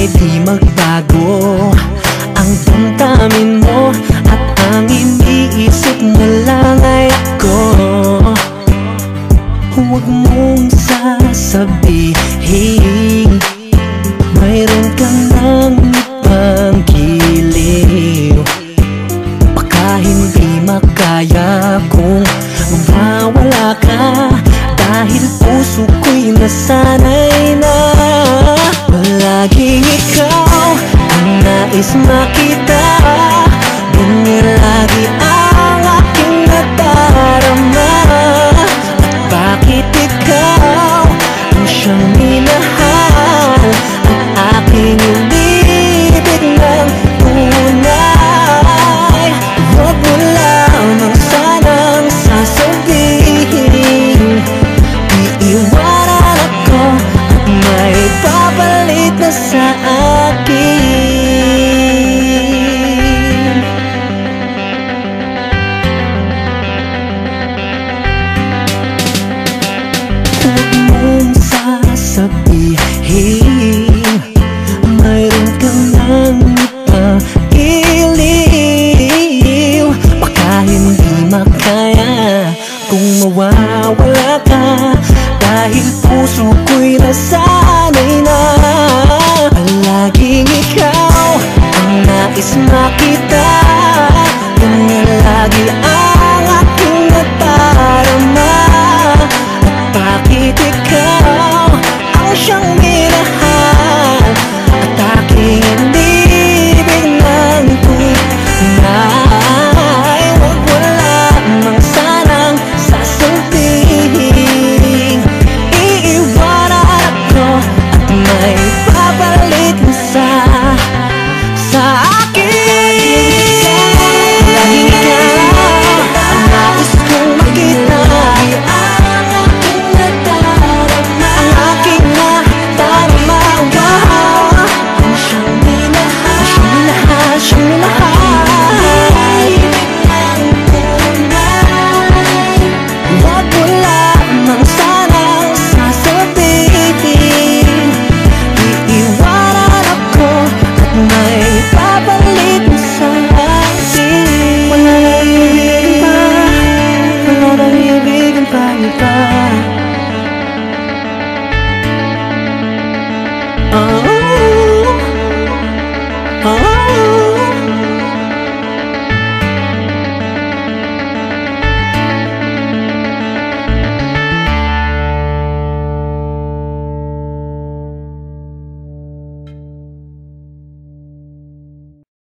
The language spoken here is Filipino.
ay di magbago. Ang damdamin mo at ang iniisip mo lang ay ako. Huwag mong sasabihin mayroon ka ng ibang giliw. Baka hindi makaya kung mawawala ka, dahil puso ko'y nasanay na palaging ikaw ang nais makita. Ganyan lagi ang aking nadarama. At bakit ikaw ang siyang minahal, ang aking inibig ng tunay? Huwag mo lamang sanang sasabihin iiwanan ako at may papalit na sa akin.